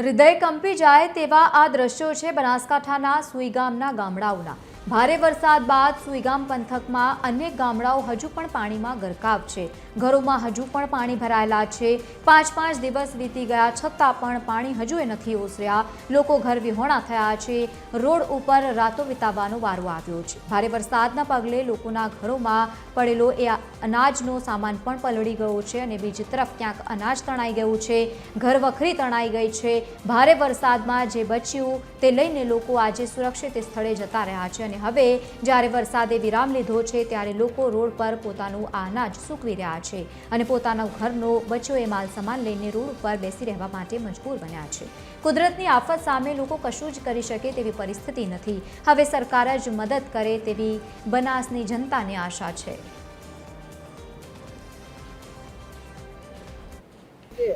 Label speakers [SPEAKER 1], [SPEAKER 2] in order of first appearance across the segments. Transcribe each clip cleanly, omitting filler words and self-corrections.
[SPEAKER 1] હૃદય કંપી જાય તેવા આ દ્રશ્યો છે બનાસકાંઠાના સુઈગામના ગામડાઓના। ભારે વરસાદ બાદ સુઈગામ પંથકમાં અનેક ગામડાઓ હજુ પણ પાણીમાં ગરકાવ છે। ઘરોમાં હજુ પણ પાણી ભરાયેલા છે। 5 દિવસ વીતી ગયા છતાં પણ પાણી હજુ નથી ઓસર્યા। લોકો ઘર વિહોણા થયા છે। રોડ ઉપર રાતો વિતાવવાનો વારો આવ્યો છે। ભારે વરસાદના પગલે લોકોના ઘરોમાં પડેલો એ અનાજનો સામાન પણ પલળી ગયો છે અને બીજી તરફ ક્યાંક અનાજ તણાઈ ગયું છે, ઘર વખરી તણાઈ ગઈ છે। ભારે વરસાદમાં જે બચ્યું તે લઈને લોકો આજે સુરક્ષિત સ્થળે જતા રહ્યા છે અને હવે જ્યારે વરસાદે વિરામ લીધો છે ત્યારે લોકો રોડ પર પોતાનું આ અનાજ સૂકવી રહ્યા છે અને પોતાના ઘરનો બચ્યો એ માલ સામાન લઈને રોડ ઉપર બેસી રહેવા માટે મજબૂર બન્યા છે। કુદરતની આફત સામે લોકો કશું જ કરી શકે તેવી પરિસ્થિતિ નથી। હવે સરકાર જ મદદ કરે તેવી બનાસની જનતાને આશા છે।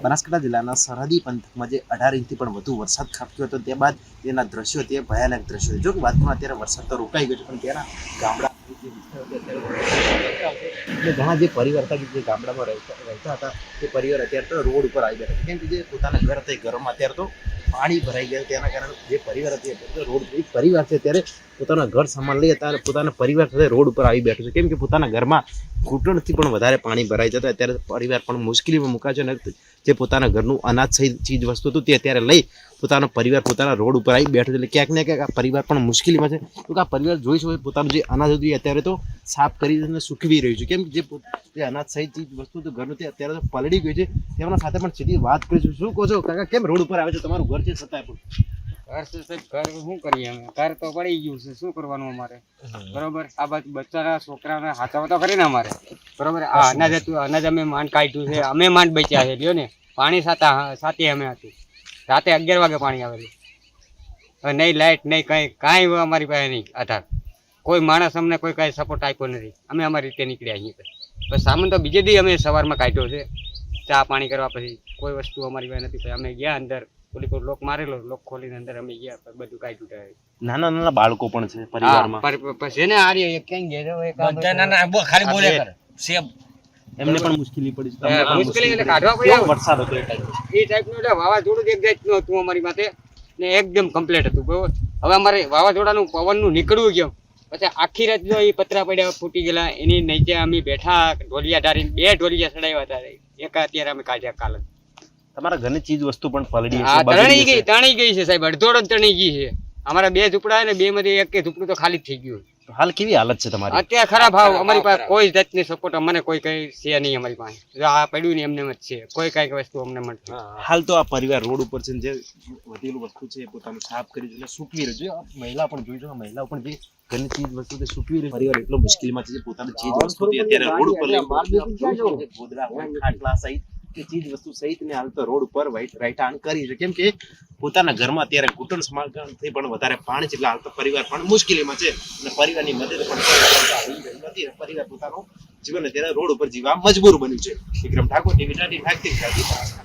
[SPEAKER 2] બનાસકાંઠા જિલ્લાના સરહદી પંથકમાં જે 18 ઇંચથી પણ વધુ વરસાદ ખાબક્યો હતો તે બાદ તેના દ્રશ્યો તે ભયાનક દ્રશ્યો। જો કે વાતમાં અત્યારે વરસાદ તો રોકાઈ ગયો છે પણ ત્યાંના ગામડા ઘણા જે પરિવાર હતા જે ગામડામાં રહેતા હતા તે પરિવાર અત્યારે તો રોડ ઉપર આવી ગયા છે કેમ કે જે પોતાના ઘર હતા એ ઘરોમાં અત્યારે તો પાણી ભરાઈ ગયા તેના કારણે જે પરિવાર હતી રોડ એક પરિવાર છે ત્યારે પોતાના ઘર સામાન લઈ અત્યારે પોતાના પરિવાર સાથે રોડ ઉપર આવી બેઠો છે કેમ કે પોતાના ઘરમાં ઘૂંટણથી પણ વધારે પાણી ભરાઈ જતા અત્યારે પરિવાર પણ મુશ્કેલીમાં મુકાય છે અને જે પોતાના ઘરનું અનાજ સહિત ચીજ વસ્તુ હતું તે અત્યારે લઈ પોતાનો પરિવાર પોતાના રોડ ઉપર આવી બેઠો છે। એટલે ક્યાંક ને ક્યાંક આ પરિવાર પણ મુશ્કેલીમાં છે તો આ પરિવાર જોઈ શકો પોતાનું જે અનાજ હતું એ અત્યારે તો સાફ કરીને સૂકવી રહ્યું છે કેમ કે જે અનાજ સહિત ચીજ વસ્તુ તો ઘરનું તે અત્યારે તો પલળી ગયું છે। તેમના સાથે પણ સીધી વાત કરીશું। શું કહો છો કાકા, કેમ રોડ ઉપર આવે છે? તમારું ઘર છે છતાંય પણ
[SPEAKER 3] ઘર છે સાહેબ, ઘર શું કરીએ અમે? ઘર તો પડી ગયું છે, શું કરવાનું અમારે? બરોબર, આ બાજુ બચ્ચાના છોકરાને હાથવા તો કરીને અમારે બરોબર આ અનાજ હતું, અનાજ અમે માંડ કાઢ્યું છે, અમે માંડ બચ્યા છે લ્યો ને। પાણી સાથે અમે હતું, રાતે 11 વાગે પાણી આવેલું, નહીં લાઇટ નહીં કાંઈ અમારી પાસે નહીં આધાર, કોઈ માણસ અમને કોઈ કાંઈ સપોર્ટ આપ્યો નથી। અમે અમારી રીતે નીકળ્યા અહીંયા પછી સામાન તો બીજે દી અમે સવારમાં કાઢ્યો છે ચા પાણી કરવા, પછી કોઈ વસ્તુ અમારી પાસે નથી। પછી અમે ગયા અંદર, ઓલી કોઈ લોક મારેલો, લોક ખોલીને અંદર અમે ગયા, બધું કાઢ્યું।
[SPEAKER 2] નાના બાળકો પણ છે પરિવારમાં,
[SPEAKER 3] પછી ને આ ક્યાં ગયા
[SPEAKER 4] ખાલી બોલે કરે સેમ
[SPEAKER 2] એમને પણ મુશ્કેલી પડી છે।
[SPEAKER 3] મુશ્કેલી એટલે કાઢવા પડ્યા
[SPEAKER 2] વરસાદ હતો એ
[SPEAKER 3] ટાઈપનું, એટલે વાવાઝોડું એક જાતનું હતું અમારી માથે ને એકદમ કમ્પ્લીટ હતું બરોબર। હવે અમારે વાવાઝોડાનું પવનનું નીકળવું કેમ, પછી આખી રાત જો એ પતરા પડ્યા ફૂટી ગયેલા, એની નીચે અમે બેઠા ઢોલિયા ધારીને 2 ઢોલિયા ચડાવ્યા હતા, એક અત્યારે અમે કાઢ્યા કાલે।
[SPEAKER 2] તમારા ઘરની ચીજ વસ્તુ પણ પલળી
[SPEAKER 3] છે, તણી ગઈ છે સાહેબ, અડધોડ તણી ગઈ છે। અમારા 2 ઝૂંપડા ને 2 માંથી એક ઝૂંપડું તો ખાલી જ થઈ ગયું।
[SPEAKER 2] હાલ કેવી હાલત છે તમારી?
[SPEAKER 3] અત્યારે ખરાબ હાવ, અમારી પાસે કોઈ જાતની સપોર્ટ અમને કોઈ કઈ છે નહીં અમારી પાસે, જો આ પડ્યું ને એમને જ છે, કોઈ કઈક વસ્તુ અમને મળતી।
[SPEAKER 2] હાલ તો આ પરિવાર રોડ ઉપર છે, જે વધેલું વસ્તુ છે પોતાનું સાફ કરી અને સૂકવી રહ્યું છે। મહિલા પણ જોઈ શકો, મહિલાઓ પણ જે ઘરની ચીજ વસ્તુ તે સૂકવી રહી, પરિવાર એટલો મુશ્કેલીમાં છે જે પોતાની ચીજ વસ્તુ અત્યારે રોડ ઉપર લઈ ગોદડા હોય, ખાટલા સહિત કે ચીજ વસ્તુ સહિત ને હાલ તો રોડ ઉપર રાઈટાણ કરી છે કેમ કે પોતાના ઘરમાં અત્યારે ઘૂંટણ સમાનથી પણ વધારે પાણી છે। એટલે હાલ તો પરિવાર પણ મુશ્કેલીમાં છે અને પરિવારની મદદ પણ નથી। પરિવાર પોતાનું જીવન અત્યારે રોડ ઉપર જીવવા મજબૂર બન્યું છે। વિક્રમ ઠાકોર, ટીવી 30 ફેક્ટરી।